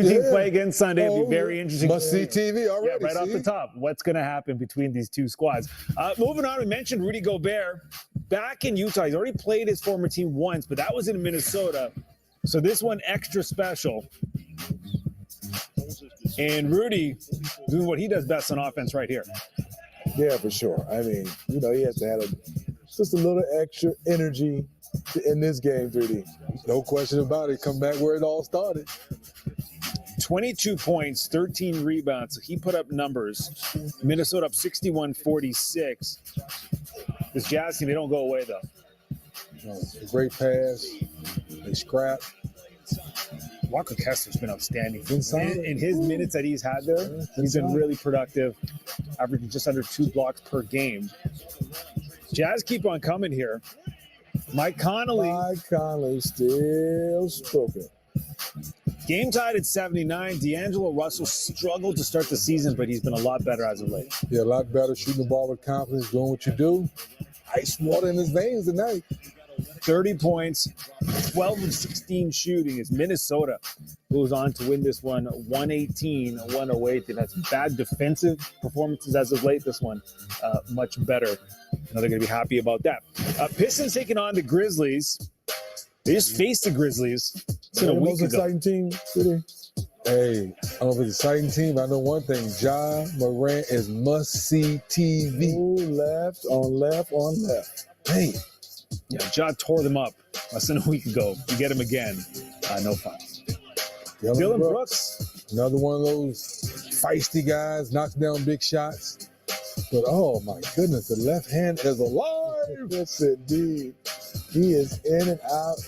teams play again Sunday. It'll be very interesting. Must see TV already. Yeah, right off the top. What's going to happen between these two squads? Moving on, we mentioned Rudy Gobert back in Utah. He's already played his former team once, but that was in Minnesota. So this one extra special. And Rudy doing what he does best on offense right here. Yeah, for sure. I mean, he has to have just a little extra energy in this game, 3D. No question about it. Come back where it all started. 22 points, 13 rebounds. So he put up numbers. Minnesota up 61-46. This Jazz team, they don't go away, though. Great pass. They scrap. Walker Kessler's been outstanding. In his minutes that he's had there, he's been really productive, averaging just under 2 blocks per game. Jazz keep on coming here. Mike Conley still spoken. Game tied at 79. D'Angelo Russell struggled to start the season, but he's been a lot better as of late. Yeah, a lot better, shooting the ball with confidence, doing what you do. Ice water in his veins tonight. 30 points, 12 of 16 shooting as Minnesota goes on to win this one 118-108. And that's bad defensive performances as of late. This one much better. They're going to be happy about that. Pistons taking on the Grizzlies. They just faced the Grizzlies. It's been a week ago. Exciting team today. Hey, I don't know if it's an exciting team. I know one thing. Ja Morant is must-see TV. Ooh, left on left. Hey. Yeah, Ja tore them up less than a week ago. You get him again. No fun. Dylan Brooks. Another one of those feisty guys, knocks down big shots. But, oh, my goodness, the left hand is alive. Yes, indeed. He is in and out.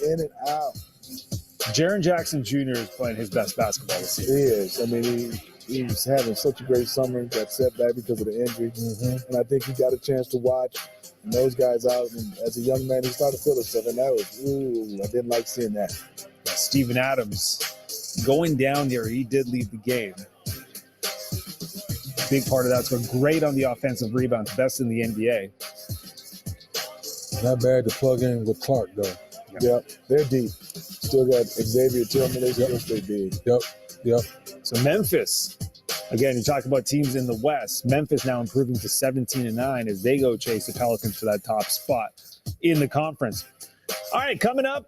Jaren Jackson Jr. is playing his best basketball this season. He is. I mean, he's having such a great summer. Got set back because of the injury. Mm-hmm. And I think he got a chance to watch those guys out. And as a young man, he started to feel himself. And that was, I didn't like seeing that. Steven Adams going down there. He did leave the game. Big part of that's been great on the offensive rebounds, best in the NBA. Not bad to plug in with Clark, though. Yep, they're deep. Still got Xavier Tillman. They still stay big. Yep. So Memphis, again, you talk about teams in the West. Memphis now improving to 17-9 as they go chase the Pelicans for that top spot in the conference. All right, coming up,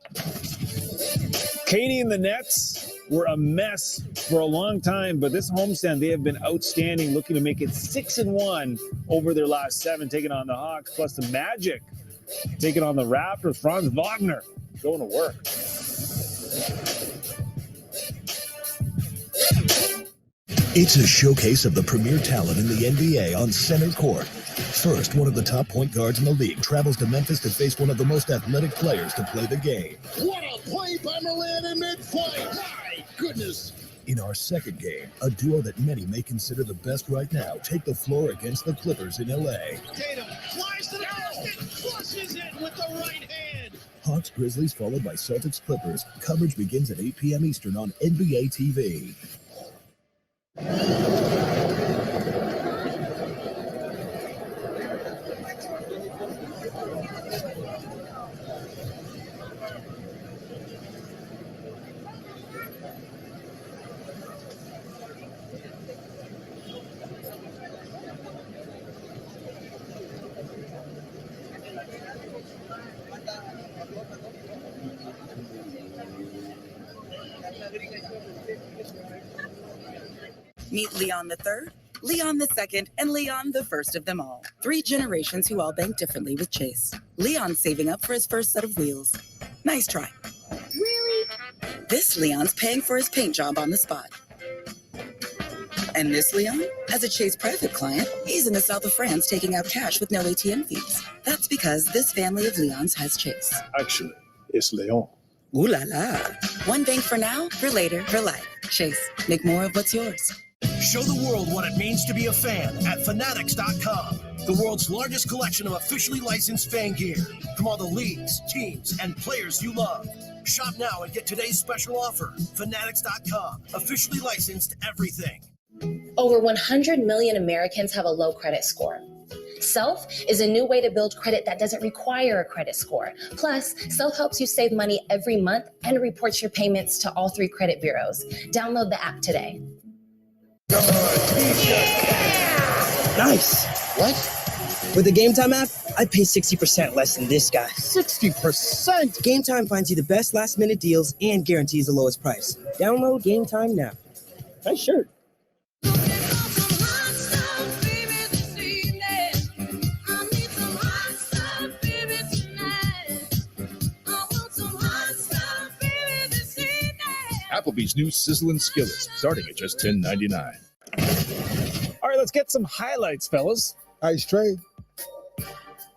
Katie and the Nets were a mess for a long time, but this homestand, they have been outstanding, looking to make it 6-1 over their last 7, taking on the Hawks, plus the Magic taking on the Raptors. Franz Wagner going to work. It's a showcase of the premier talent in the NBA on center court. First, one of the top point guards in the league travels to Memphis to face one of the most athletic players to play the game. What a play by Morant in mid-flight. My goodness. In our second game, a duo that many may consider the best right now take the floor against the Clippers in L.A. Tatum flies to the basket, flushes it with the right hand. Hawks Grizzlies followed by Celtics Clippers. Coverage begins at 8 p.m. Eastern on NBA TV. Meet Leon the Third, Leon the Second, and Leon the First of them all. 3 generations who all bank differently with Chase. Leon's saving up for his first set of wheels. Nice try. Really? This Leon's paying for his paint job on the spot. And this Leon, as a Chase private client, he's in the south of France taking out cash with no ATM fees. That's because this family of Leons has Chase. Actually, it's Leon. Ooh la la. One bank for now, for later, for life. Chase, make more of what's yours. Show the world what it means to be a fan at Fanatics.com. The world's largest collection of officially licensed fan gear from all the leagues, teams, and players you love. Shop now and get today's special offer. Fanatics.com. Officially licensed everything. Over 100 million Americans have a low credit score. Self is a new way to build credit that doesn't require a credit score. Plus, Self helps you save money every month and reports your payments to all 3 credit bureaus. Download the app today. Nice. What? With the Game Time app, I pay 60% less than this guy. 60%? Game Time finds you the best last-minute deals and guarantees the lowest price. Download Game Time now. Nice shirt. Applebee's new sizzling skillets, starting at just $10.99. All right, let's get some highlights, fellas. Ice Trey.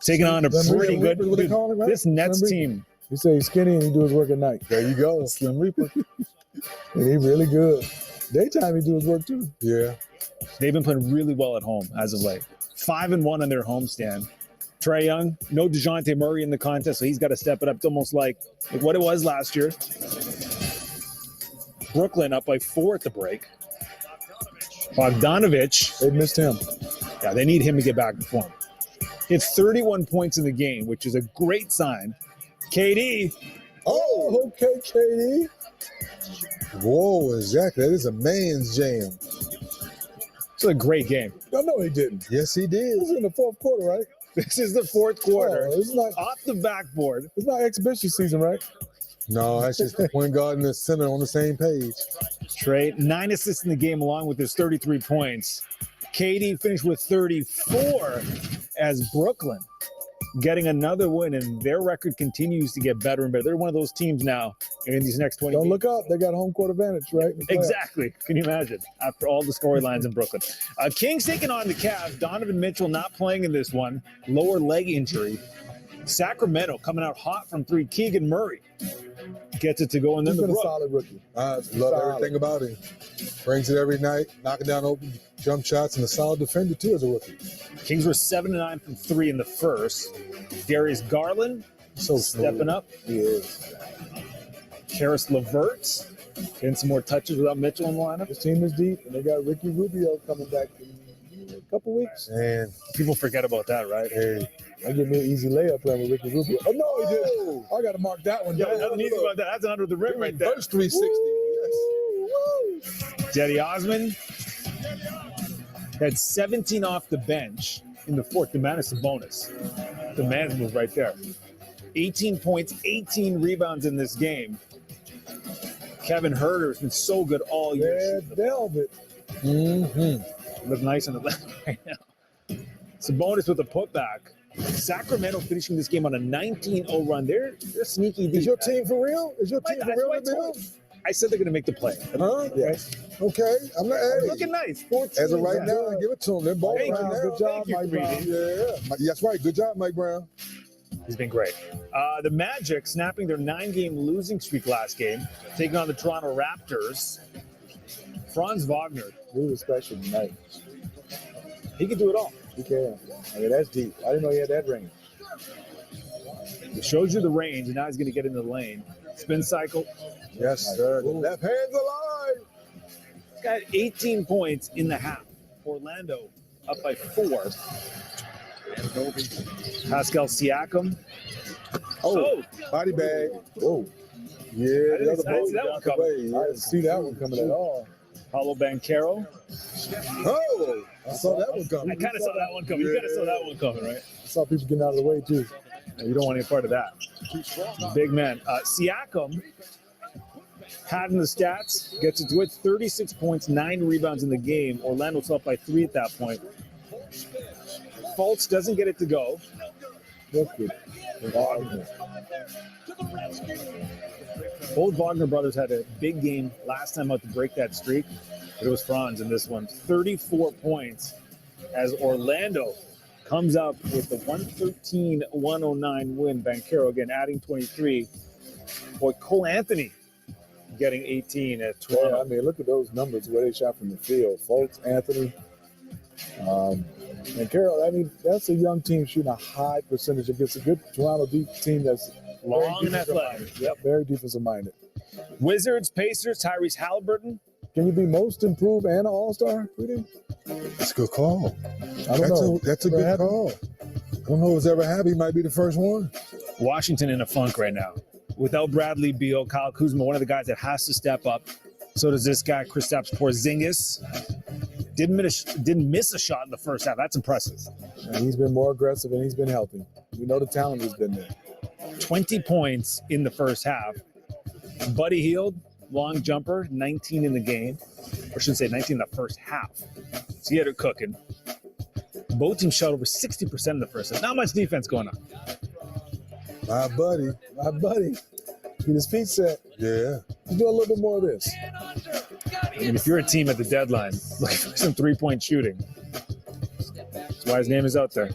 Taking on a Slim pretty Reaper, good what they call him, right? this Nets Slim team. He say he's skinny and he do his work at night. There you go. Slim Reaper. And he really good. Daytime he do his work too. Yeah. They've been playing really well at home as of late. 5-1 on their homestand. Trae Young, no DeJounte Murray in the contest, so he's got to step it up. It's almost like what it was last year. Brooklyn up by 4 at the break. Bogdanovich. They missed him. Yeah, they need him to get back to form. He had 31 points in the game, which is a great sign. KD. Oh, okay, KD. Whoa, exactly. That is a man's jam. It's a great game. No, he didn't. Yes, he did. This is in the fourth quarter, right? This is the fourth quarter. Oh, it's not Off the backboard. It's not exhibition season, right? No, that's just the point guard and the center on the same page. Trey, 9 assists in the game along with his 33 points. KD finished with 34 as Brooklyn getting another win, and their record continues to get better and better. They're one of those teams now in these next 20 Don't games. look up. They got home court advantage, right? Exactly. Can you imagine? After all the storylines in Brooklyn. Kings taking on the Cavs. Donovan Mitchell not playing in this one. Lower leg injury. Sacramento coming out hot from 3. Keegan Murray gets it to go, and then He's the been a Brook. solid rookie. I love everything about him. Brings it every night, knocking down open jump shots, and a solid defender too as a rookie. Kings were 7-9 from 3 in the first. Darius Garland So stepping up. He is. Karis LeVert getting some more touches without Mitchell in the lineup. This team is deep, and they got Ricky Rubio coming back in a couple weeks. And People forget about that, right? hey, I give me an easy layup playing with Ricky Rubio. Oh, no, he didn't. I got to mark that one Yeah, down. nothing easy about that. That's under the rim right there. first 360. Jetty Osman had 17 off the bench in the fourth. The man is a bonus. The man's move right there. 18 points, 18 rebounds in this game. Kevin Huerter has been so good all year. Red Velvet. Mm-hmm. Look nice on the left right now. Sabonis with a putback. Sacramento finishing this game on a 19-0 run. They're sneaky deep. Is your team for real? Is your team for That's real? what I told you. I said they're going to make the play. Huh? Yeah. Okay. I'm not They're looking nice. 14. as of right Yeah. now, give it to him. They're balling Thank right you. now. Good job, Thank you, Mike Brown. Greedy. Yeah, that's right. Good job, Mike Brown. He's been great. The Magic snapping their 9-game losing streak last game, taking on the Toronto Raptors. Franz Wagner, He was special tonight. he can do it all. He can. I mean, that's deep. I didn't know he had that range. He shows you the range, and now he's going to get into the lane. Spin cycle. Yes, sir. The left hand's alive. He's got 18 points in the half. Orlando up by 4. Pascal Siakam. Oh, body bag. Oh, Yeah, I didn't the other see boat that got one the coming. way. I didn't see that one coming at all. Paulo Banchero. Oh, I saw that one coming. I kind of saw that one coming. You kind of saw that one coming, right? I saw people getting out of the way, too. You don't want any part of that. Big man. Siakam, padding the stats, gets it to it. 36 points, 9 rebounds in the game. Orlando's up by 3 at that point. Fultz doesn't get it to go. That's good. Both Wagner brothers had a big game last time out to break that streak, but it was Franz in this one. 34 points as Orlando comes up with the 113-109 win. Banchero again adding 23. Boy, Cole Anthony getting 18 at Yeah, 12. I mean, look at those numbers where they shot from the field. Folks, Anthony, and Carroll. I mean, that's a young team shooting a high percentage against a good Toronto deep team that's Long and defensive athletic. minded. Yep, very defensive minded. Wizards, Pacers, Tyrese Halliburton Can you be most improved and an all-star? That's a good call. I don't know. That's a good call. I don't know if it's ever happened. He might be the first one. Washington in a funk right now. Without Bradley Beal, Kyle Kuzma, one of the guys that has to step up. So does this guy, Kristaps Porzingis. Didn't miss a shot in the first half. That's impressive. And he's been more aggressive and he's been helping. We know the talent has been there. 20 points in the first half. Buddy Hield, long jumper, 19 in the game. Or I should say 19 in the first half. So he had it cooking. Both teams shot over 60% in the first half. Not much defense going on. My buddy. Get his feet set. Yeah. He's doing a little bit more of this. I mean, if you're a team at the deadline looking for some three-point shooting, that's why his name is out there.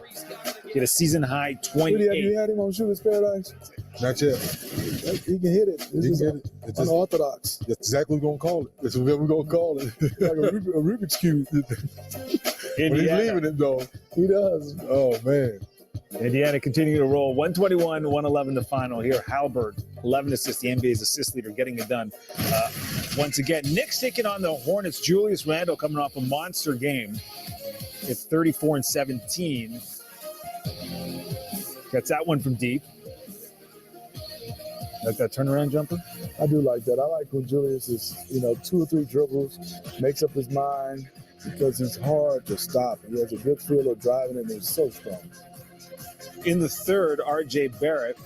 Get a season-high 28. Have you had him on Shooter's Paradise? Not yet. He can hit it. It's unorthodox. That's exactly what we're going to call it. That's what we're going to call it. Like a Rubik's Cube. When he's leaving it, though. He does. Oh, man. Indiana continuing to roll. 121-111 the final here. Halbert, 11 assists. The NBA's assist leader getting it done. Once again, Knicks taking on the Hornets. Julius Randle coming off a monster game. It's 34-17. Gets that one from deep. Like that turnaround jumper? I do like that. I like when Julius is, 2 or 3 dribbles, makes up his mind because he's hard to stop. He has a good feel of driving it and he's so strong. In the third, R.J. Barrett.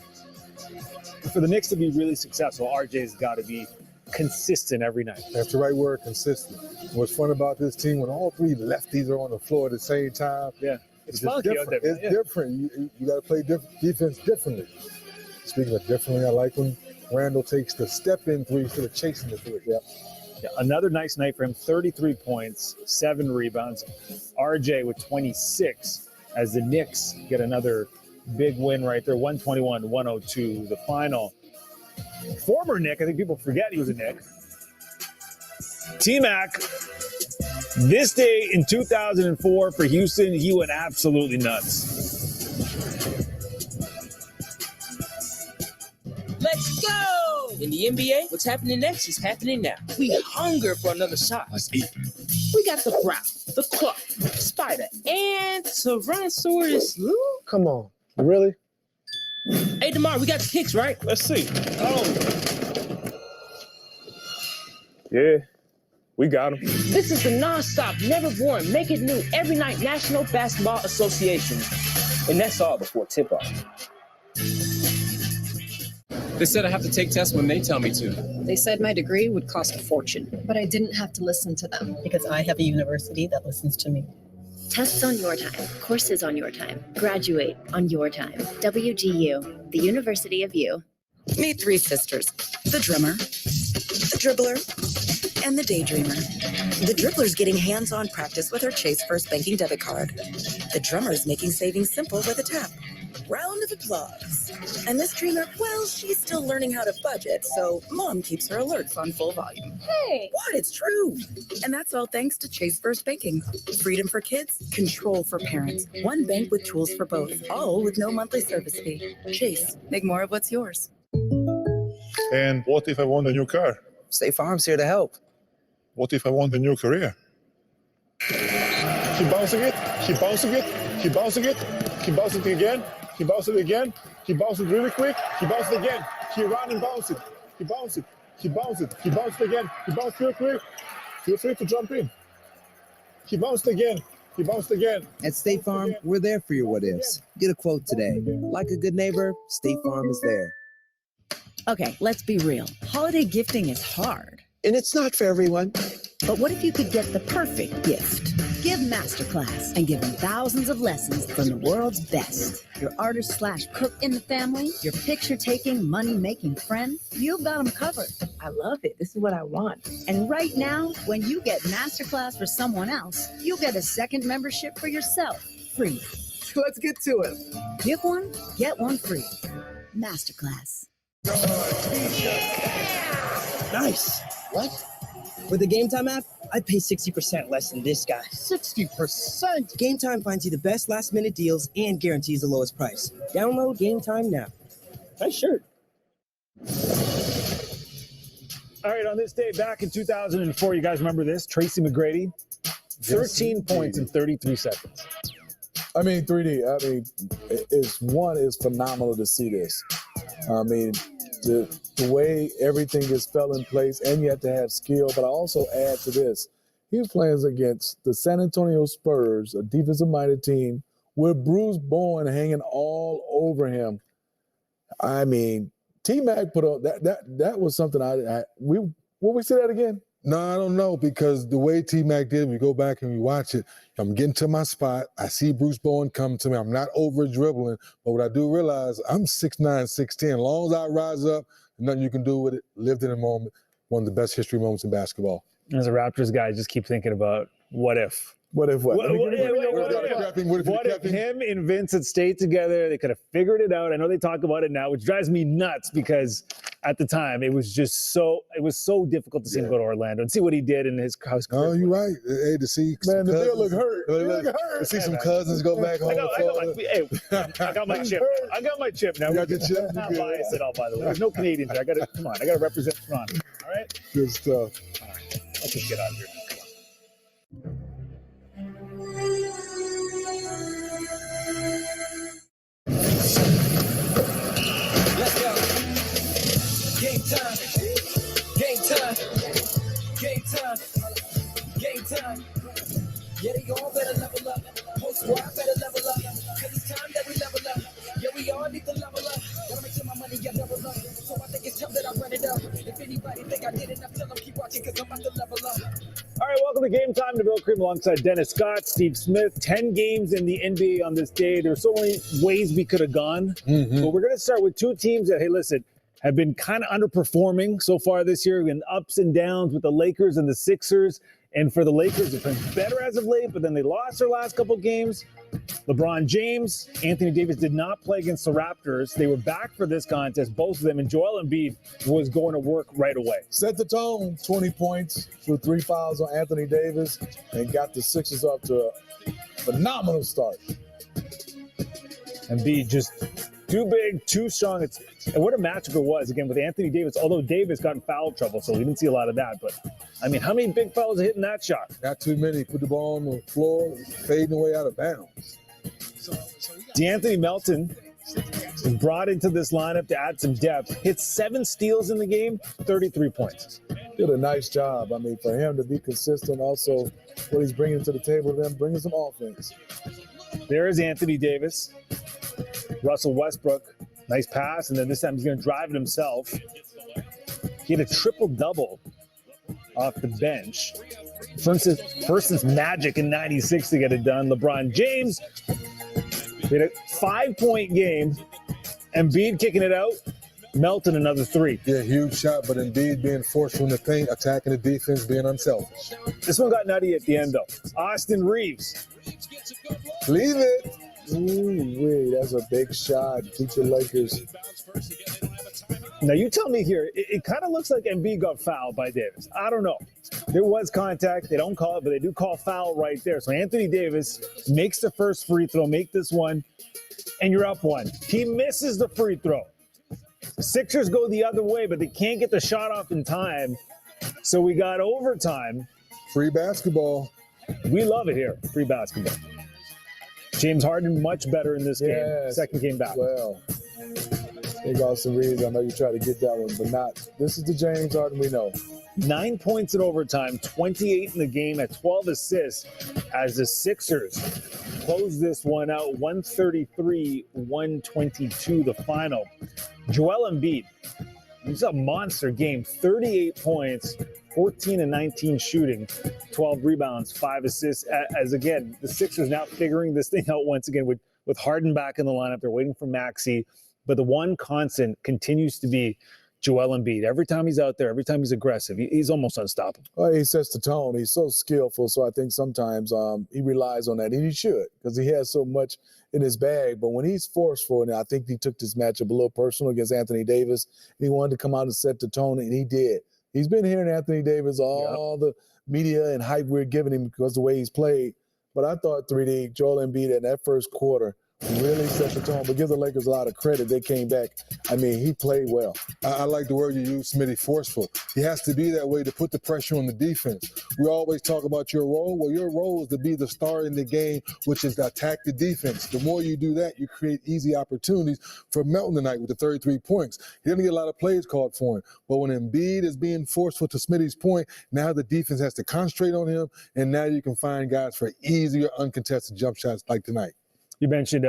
For the Knicks to be really successful, R.J.'s got to be consistent every night. That's the right word, consistent. What's fun about this team, when all 3 lefties are on the floor at the same time, it's funky out there. It's different. You got to play defense differently. Speaking of differently, I like when Randall takes the step-in 3 instead of chasing the 3. Yeah, another nice night for him. 33 points, 7 rebounds. R.J. with 26 as the Knicks get another big win right there. 121-102 the final. Former Knick, I think people forget he was a Knick. T-Mac, this day in 2004 for Houston, he went absolutely nuts. Let's go! In the NBA, what's happening next is happening now. We hunger for another shot. We got the Brown, the Clark, Spider, and Tyrannosaurus Lou. Come on. Really? Hey, DeMar, we got the kicks, right? Let's see. Oh. Yeah, we got him. This is the non-stop, never boring, make it new every night National Basketball Association. And that's all before tip-off. They said I have to take tests when they tell me to. They said my degree would cost a fortune, but I didn't have to listen to them. Because I have a university that listens to me. Tests on your time, courses on your time, graduate on your time. WGU, the University of You. Meet 3 sisters, the drummer, the dribbler, and the daydreamer. The dribbler's getting hands-on practice with her Chase First Banking debit card. The drummer's making savings simple with a tap. Round of applause. And this dreamer, well, she's still learning how to budget, so mom keeps her alerts on full volume. Hey! What? It's true. And that's all thanks to Chase First Banking. Freedom for kids, control for parents. One bank with tools for both, all with no monthly service fee. Chase, make more of what's yours. And what if I want a new car? State Farm's here to help. What if I want a new career? Keep bouncing it, keep bouncing it, keep bouncing it, keep bouncing it again, keep bouncing it again, keep bouncing it really quick, keep bouncing it again, keep run and bounce it, keep bounce it, keep bounce it, keep bounce it again, keep bounce real quick. Feel free to jump in. Keep bouncing again, keep bouncing again. At State Farm, we're there for your what-ifs. Get a quote today. Like a good neighbor, State Farm is there. Okay, let's be real. Holiday gifting is hard. And it's not for everyone. But what if you could get the perfect gift? Give Masterclass and give them thousands of lessons from the world's best. Your artist/cook in the family, your picture-taking, money-making friend, you've got them covered. I love it. This is what I want. And right now, when you get Masterclass for someone else, you'll get a second membership for yourself, free. Let's get to it. Give one, get one free. Masterclass. Nice. What? With the Game Time app, I'd pay 60% less than this guy. 60%? Game Time finds you the best last-minute deals and guarantees the lowest price. Download Game Time now. Nice shirt. All right, on this day back in 2004, you guys remember this? Tracy McGrady, 13 points in 33 seconds. I mean, 3D. I mean, it's phenomenal to see this. I mean, the way everything just fell in place, and you have to have skill. But I also add to this: he was playing against the San Antonio Spurs, a defensive-minded team, with Bruce Bowen hanging all over him. I mean, T-Mac put up that was something will we say that again? No, I don't know, because the way T-Mac did, we go back and we watch it, I'm getting to my spot. I see Bruce Bowen coming to me. I'm not over dribbling, but what I do realize, I'm 6'9", 6'10". As long as I rise up, nothing you can do with it. Lived in a moment, one of the best history moments in basketball. As a Raptors guy, I just keep thinking about what if. What if what? What if him and Vince had stayed together? They could have figured it out. I know they talk about it now, which drives me nuts because at the time it was so difficult to see him go to Orlando and see what he did in his house. Oh, you're right. Hey, to see man, the deal look hurt. To see some cousins go back home. I got my chip. I got my chip now. You got your chip? I'm not biased at all, by the way. There's no Canadians there. I got to represent Toronto. All right. Good stuff. All right. Let's just get out of here. Come on. Let's go. Game time. Game time. Game time. Game time. Yeah, they all better level up. Whole squad better level up. Cause it's time that we level up. Yeah, we all need to level up. Gotta make sure my money get level up. So I think it's time that I run it up. If anybody think I did enough, tell them keep watching cause I'm about to level up. All right, welcome to Game Time to Bill Cream alongside Dennis Scott, Steve Smith. 10 games in the NBA on this day. There's so many ways we could have gone. But we're going to start with two teams that, hey, listen, have been kind of underperforming so far this year. Been ups and downs with the Lakers and the Sixers. And for the Lakers, it's been better as of late, but then they lost their last couple games. LeBron James, Anthony Davis did not play against the Raptors. They were back for this contest, both of them, and Joel Embiid was going to work right away. Set the tone, 20 points with 3 fouls on Anthony Davis, and got the Sixers off to a phenomenal start. Embiid just too big, too strong. And what a matchup it was, again, with Anthony Davis, although Davis got in foul trouble, so we didn't see a lot of that. But, I mean, how many big fellas are hitting that shot? Not too many. Put the ball on the floor, fading away out of bounds. DeAnthony Melton was brought into this lineup to add some depth. Hit 7 steals in the game, 33 points. Did a nice job. I mean, for him to be consistent, also what he's bringing to the table, them bringing some offense. There is Anthony Davis. Russell Westbrook, nice pass, and then this time he's going to drive it himself. He had a triple-double off the bench. First since Magic in 96 to get it done. LeBron James had a 5-point game. Embiid kicking it out. Melton another 3. Yeah, huge shot, but Embiid being forceful in the paint, attacking the defense, being unselfish. This one got nutty at the end, though. Austin Reeves. Leave it. Ooh, that's a big shot. Keep the Lakers. Now, you tell me here, it kind of looks like Embiid got fouled by Davis. I don't know. There was contact. They don't call it, but they do call foul right there. So Anthony Davis makes the first free throw, make this one, and you're up 1. He misses the free throw. Sixers go the other way, but they can't get the shot off in time. So we got overtime. Free basketball. We love it here. Free basketball. James Harden much better in this game. Second game back. Well, big Austin Reeves. I know you tried to get that one, but not. This is the James Harden we know. 9 points in overtime, 28 in the game at 12 assists as the Sixers close this one out, 133-122 the final. Joel Embiid, he's a monster game, 38 points, 14 and 19 shooting, 12 rebounds, 5 assists. As again, the Sixers now figuring this thing out once again with Harden back in the lineup. They're waiting for Maxey, but the one constant continues to be Joel Embiid. Every time he's out there, every time he's aggressive, he's almost unstoppable. Well, he sets the tone. He's so skillful, so I think sometimes he relies on that, and he should, because he has so much in his bag. But when he's forceful, and I think he took this matchup a little personal against Anthony Davis, and he wanted to come out and set the tone, and he did. He's been hearing Anthony Davis, all the media and hype we're giving him because of the way he's played. But I thought 3D, Joel Embiid in that first quarter really set the tone. But give the Lakers a lot of credit. They came back. I mean, he played well. I like the word you use, Smitty, forceful. He has to be that way to put the pressure on the defense. We always talk about your role. Well, your role is to be the star in the game, which is to attack the defense. The more you do that, you create easy opportunities for Melton tonight with the 33 points. He didn't get a lot of plays called for him. But when Embiid is being forceful, to Smitty's point, now the defense has to concentrate on him, and now you can find guys for easier, uncontested jump shots like tonight. You mentioned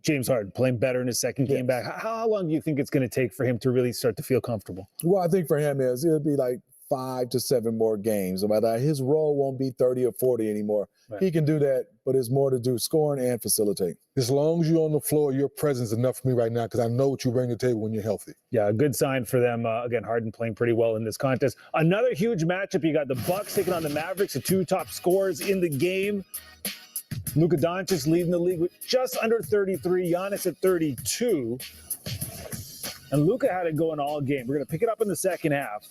James Harden playing better in his second game back. How long do you think it's going to take for him to really start to feel comfortable? Well, I think for him it'll be like 5 to 7 more games. His role won't be 30 or 40 anymore. Right. He can do that, but it's more to do scoring and facilitate. As long as you're on the floor, your presence is enough for me right now because I know what you bring to the table when you're healthy. Yeah, a good sign for them. Again, Harden playing pretty well in this contest. Another huge matchup. You got the Bucks taking on the Mavericks, the two top scorers in the game. Luka Doncic leading the league with just under 33, Giannis at 32. And Luka had it going all game. We're going to pick it up in the second half.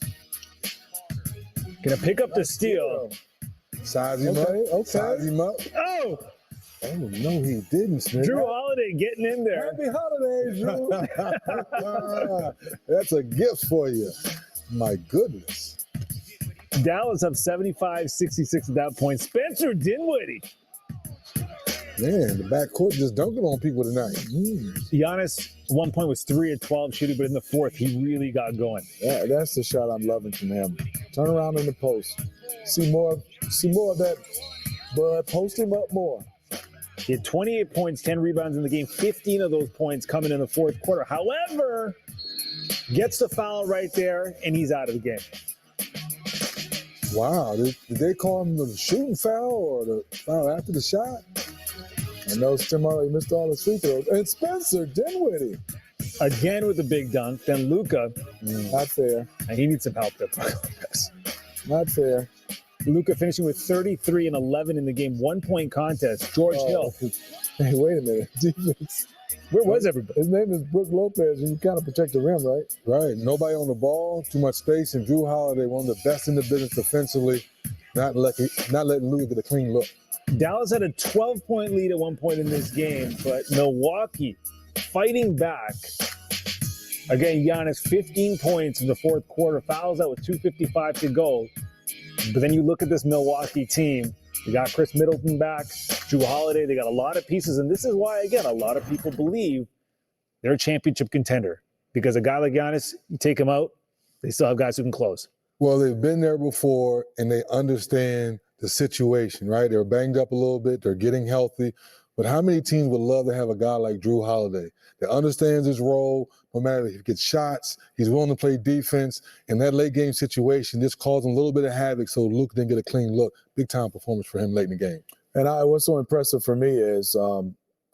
Going to pick up the steal. Size him up. Size him up. Oh! Oh, no, he didn't, Smith. Jrue Holiday getting in there. Happy holidays, Jrue. That's a gift for you. My goodness. Dallas up 75-66 at that point. Spencer Dinwiddie. Man, the backcourt just dunking on people tonight. Giannis, at one point, was 3 of 12 shooting, but in the fourth, he really got going. Yeah, that's the shot I'm loving from him. Turn around in the post. See more of that, bud. Post him up more. He had 28 points, 10 rebounds in the game, 15 of those points coming in the fourth quarter. However, gets the foul right there, and he's out of the game. Wow. Did they call him the shooting foul or the foul after the shot? I know Tim already missed all his free throws. And Spencer Dinwiddie. Again with the big dunk. Then Luka. Not fair. And he needs some help there. Not fair. Luka finishing with 33 and 11 in the game. 1-point contest. George Hill. Hey, wait a minute. Defense. Where was everybody? His name is Brook Lopez, and you kind of protect the rim, right? Right. Nobody on the ball, too much space, and Jrue Holiday, one of the best in the business defensively, not letting Luka get a clean look. Dallas had a 12-point lead at one point in this game, but Milwaukee fighting back. Again, Giannis 15 points in the fourth quarter, fouls out with 2:55 to go. But then you look at this Milwaukee team. You got Chris Middleton back, Jrue Holiday. They got a lot of pieces, and this is why, again, a lot of people believe they're a championship contender. Because a guy like Giannis, you take him out, they still have guys who can close. Well, they've been there before, and they understand the situation, right? They're banged up a little bit. They're getting healthy. But how many teams would love to have a guy like Jrue Holiday that understands his role, no matter if he gets shots, he's willing to play defense. In that late game situation, this caused him a little bit of havoc, so Luke didn't get a clean look. Big time performance for him late in the game. And what's so impressive for me is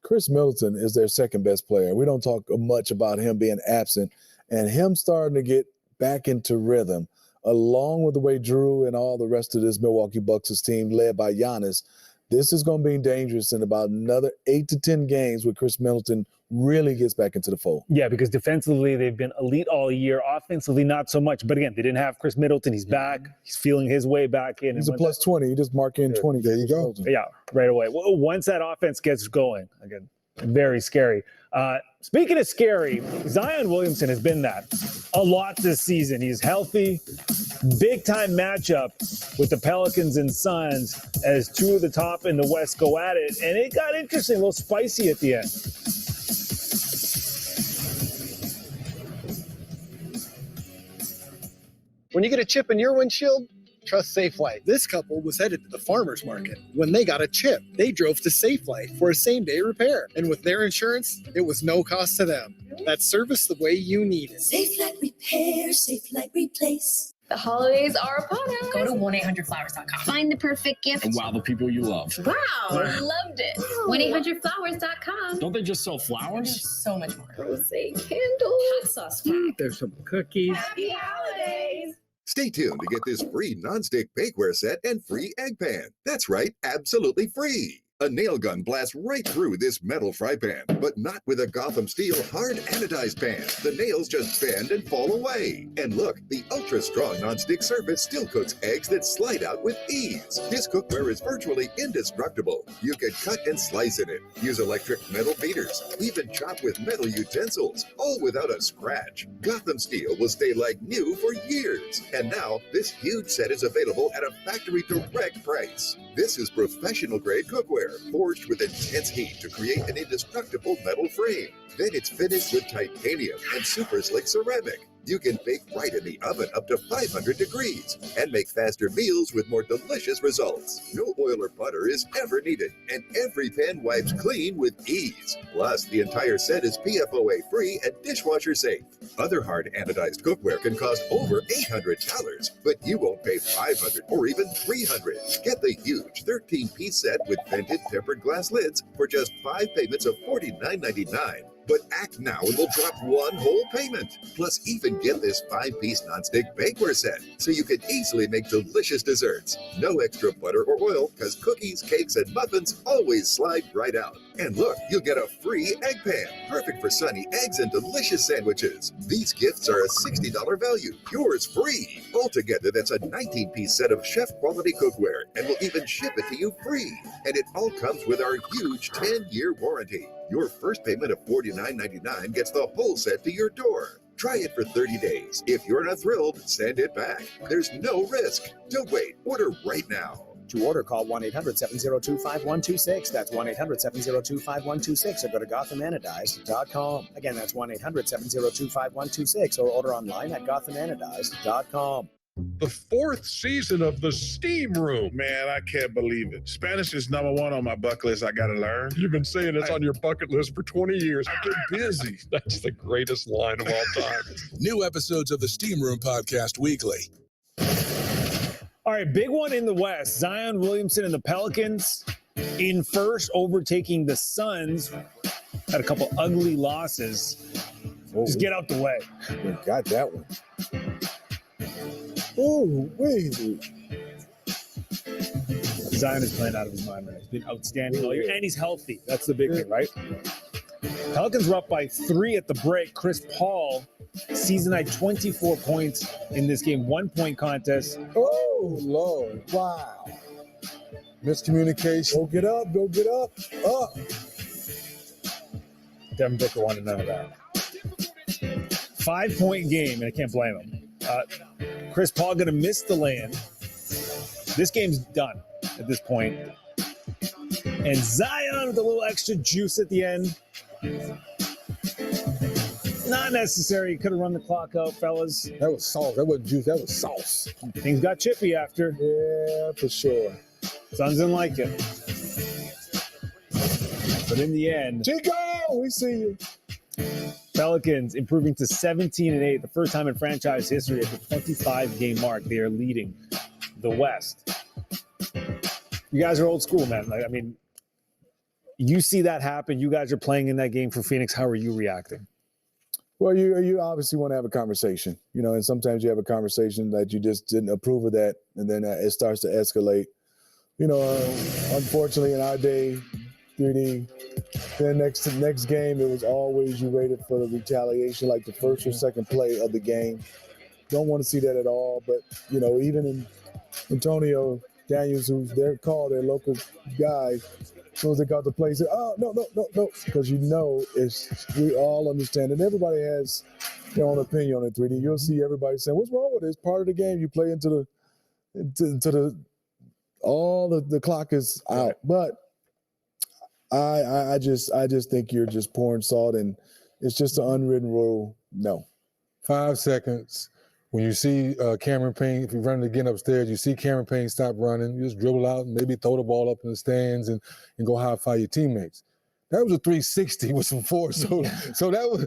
Chris Middleton is their second best player. We don't talk much about him being absent, and him starting to get back into rhythm, along with the way Jrue and all the rest of this Milwaukee Bucks team led by Giannis. This is going to be dangerous in about another 8 to 10 games where Chris Middleton really gets back into the fold. Yeah, because defensively they've been elite all year. Offensively, not so much. But again, they didn't have Chris Middleton. He's back. He's feeling his way back in. He's a plus 20. You just mark in 20. There you go. Yeah, right away. Well, once that offense gets going, again, very scary. Speaking of scary, Zion Williamson has been that a lot this season. He's healthy. Big time matchup with the Pelicans and Suns as two of the top in the West go at it. And it got interesting, a little spicy at the end. When you get a chip in your windshield, trust Safelight. This couple was headed to the farmer's market. When they got a chip, they drove to Safelight for a same-day repair. And with their insurance, it was no cost to them. That's service the way you need it. Safelight Repair, Safelight Replace. The holidays are upon us. Go to 1-800-Flowers.com. Find the perfect gift. And wow the people you love. Wow, loved it. 1-800-Flowers.com. Don't they just sell flowers? There's so much more. Rose candles. Hot sauce pack. There's some cookies. Happy holidays. Stay tuned to get this free nonstick bakeware set and free egg pan. That's right, absolutely free. A nail gun blasts right through this metal fry pan, but not with a Gotham Steel hard anodized pan. The nails just bend and fall away. And look, the ultra-strong nonstick surface still cooks eggs that slide out with ease. This cookware is virtually indestructible. You can cut and slice in it, use electric metal beaters, even chop with metal utensils, all without a scratch. Gotham Steel will stay like new for years. And now, this huge set is available at a factory direct price. This is professional-grade cookware, forged with intense heat to create an indestructible metal frame. Then it's finished with titanium and super slick ceramic. You can bake right in the oven up to 500 degrees and make faster meals with more delicious results. No oil or butter is ever needed, and every pan wipes clean with ease. Plus, the entire set is PFOA-free and dishwasher safe. Other hard anodized cookware can cost over $800, but you won't pay $500 or even $300. Get the huge 13-piece set with vented tempered glass lids for just 5 payments of $49.99. But act now and we'll drop one whole payment. Plus, even get this 5-piece nonstick bakeware set so you can easily make delicious desserts. No extra butter or oil, because cookies, cakes, and muffins always slide right out. And look, you'll get a free egg pan, perfect for sunny eggs and delicious sandwiches. These gifts are a $60 value, yours free. Altogether, that's a 19-piece set of chef-quality cookware, and we'll even ship it to you free. And it all comes with our huge 10-year warranty. Your first payment of $49.99 gets the whole set to your door. Try it for 30 days. If you're not thrilled, send it back. There's no risk. Don't wait. Order right now. To order, call 1-800-702-5126. That's 1-800-702-5126, or go to GothamAnodized.com. Again, that's 1-800-702-5126, or order online at GothamAnodized.com. The 4th season of The Steam Room. Man, I can't believe it. Spanish is #1 on my bucket list. I got to learn. You've been saying it's on your bucket list for 20 years. Get busy. That's the greatest line of all time. New episodes of the Steam Room podcast weekly. All right, big one in the West. Zion Williamson and the Pelicans in first, overtaking the Suns. Had a couple ugly losses. Just get out the way. Got that one. Oh, wait. Zion is playing out of his mind right now. He's been outstanding all year, and he's healthy. That's the big thing, right? Pelicans were up by 3 at the break. Chris Paul, season high 24 points in this game, 1-point contest. Oh, Lord. Wow. Miscommunication. Go get up. Go get up. Up. Devin Booker wanted none of that. 5-point game, and I can't blame him. Chris Paul going to miss the lay-in. This game's done at this point. And Zion with a little extra juice at the end. Not necessary. Could have run the clock out, fellas. That was sauce. That wasn't juice. That was sauce. Things got chippy after. Yeah, for sure. Suns didn't like it. But in the end, Chico, we see you. Pelicans improving to 17-8, the first time in franchise history at the 25-game mark. They are leading the West. You guys are old school, man. I mean, you see that happen. You guys are playing in that game for Phoenix. How are you reacting? Well, you obviously want to have a conversation, and sometimes you have a conversation that you just didn't approve of that, and then it starts to escalate. Unfortunately, in our day, 3D, then next game, it was always you waited for the retaliation, like the first or second play of the game. Don't want to see that at all. But, even in Antonio Daniels, who's their local guy, as soon as they got the play, said, oh, no, because we all understand, and everybody has their own opinion on it, 3D. You'll see everybody saying, what's wrong with it? It's part of the game. You play into the clock is out. But I just think you're just pouring salt, and it's just an unwritten rule. No. 5 seconds. When you see Cameron Payne, if you're running again upstairs, you see Cameron Payne stop running, you just dribble out and maybe throw the ball up in the stands and go high-five your teammates. That was a 360 with some force. So that was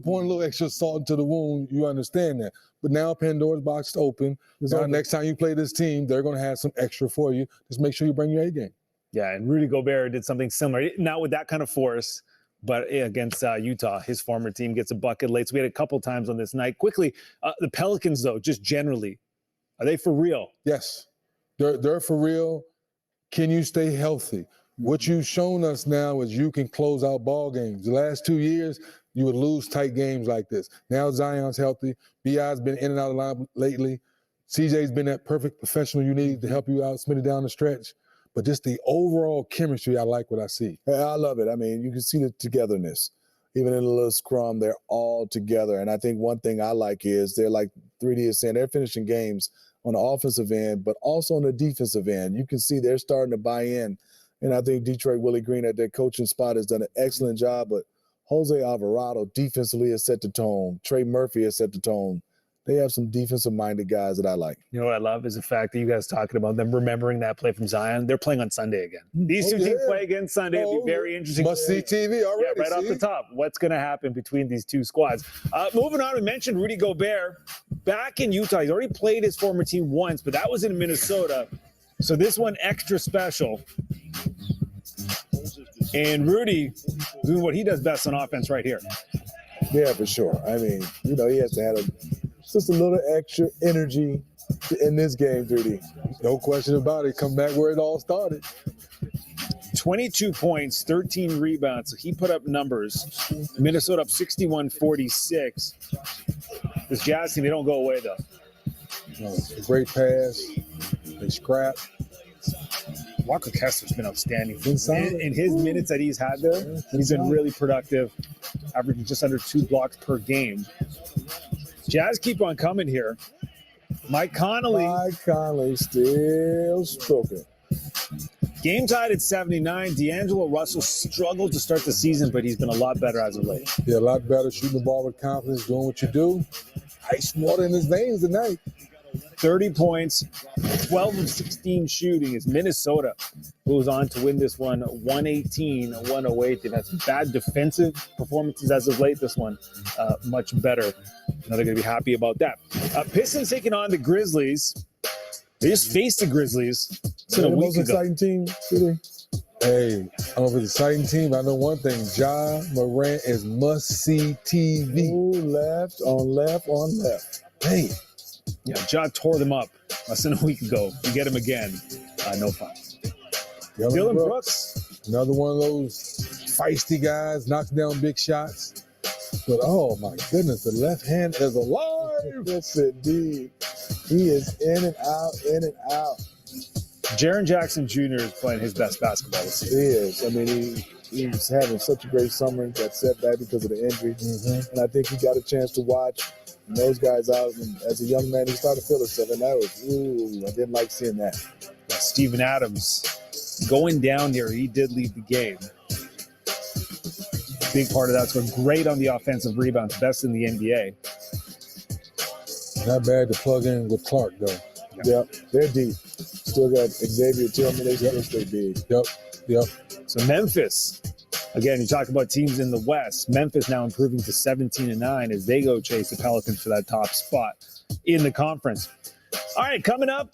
pouring a little extra salt into the wound. You understand that. But now Pandora's box is open. Next time you play this team, they're going to have some extra for you. Just make sure you bring your A game. Yeah, and Rudy Gobert did something similar. Not with that kind of force, but against Utah, his former team gets a bucket late. So we had a couple times on this night. Quickly, the Pelicans, though, just generally, are they for real? Yes, they're for real. Can you stay healthy? What you've shown us now is you can close out ball games. The last 2 years, you would lose tight games like this. Now Zion's healthy. B.I.'s been in and out of the line lately. CJ's been that perfect professional you need to help you out, Smitty down the stretch. But just the overall chemistry, I like what I see. I love it. I mean, you can see the togetherness. Even in a little scrum, they're all together. And I think one thing I like is they're like 3D is saying, they're finishing games on the offensive end, but also on the defensive end. You can see they're starting to buy in. And I think Detroit Willie Green at their coaching spot has done an excellent job. But Jose Alvarado defensively has set the tone. Trey Murphy has set the tone. They have some defensive-minded guys that I like. You know what I love is the fact that you guys talking about them remembering that play from Zion. They're playing on Sunday again. These two teams play again Sunday. It'll be very interesting. Must see TV already. Yeah, right off the top. What's going to happen between these two squads? Moving on, we mentioned Rudy Gobert back in Utah. He's already played his former team once, but that was in Minnesota. So this one extra special. And Rudy doing what he does best on offense right here. Yeah, for sure. I mean, you know, he has to have just a little extra energy in this game, 3D. No question about it. Come back where it all started. 22 points, 13 rebounds. So he put up numbers. Minnesota up 61-46. This Jazz team, they don't go away, though. No, a great pass. They scrap. Walker Kessler's been outstanding. In his minutes that he's had there, he's been really productive, averaging just under 2 blocks per game. Jazz keep on coming here. Mike Conley still stroking. Game tied at 79. D'Angelo Russell struggled to start the season, but he's been a lot better as of late. Yeah, a lot better shooting the ball with confidence, doing what you do. Ice water in his veins tonight. 30 points, 12 of 16 shooting as Minnesota goes on to win this one 118-108. They've had some bad defensive performances as of late. This one much better. Now they're going to be happy about that. Pistons taking on the Grizzlies. They just faced the Grizzlies. It's been a week most ago. exciting team, today. Hey, I don't know if it's an exciting team, but I know one thing. Ja Morant is must-see TV. Ooh, left on left. Hey. Yeah, Ja tore them up less than a week ago. You get him again. No fun. Dylan Brooks. Another one of those feisty guys, knocks down big shots. But, oh, my goodness, the left hand is alive. Yes, indeed. He is in and out. Jaren Jackson Jr. is playing his best basketball this season. He is. I mean, he's having such a great summer. Got setback because of the injury. And I think he got a chance to watch those guys out. And as a young man, he started to feel himself. And that was, I didn't like seeing that. Steven Adams going down here. He did leave the game. Big part of that's been great on the offensive rebounds, best in the NBA. Not bad to plug in with Clark, though. Yep, they're deep. Still got Xavier Tillman. They still stay big. Yep. So Memphis, again, you talk about teams in the West. Memphis now improving to 17-9 as they go chase the Pelicans for that top spot in the conference. All right, coming up,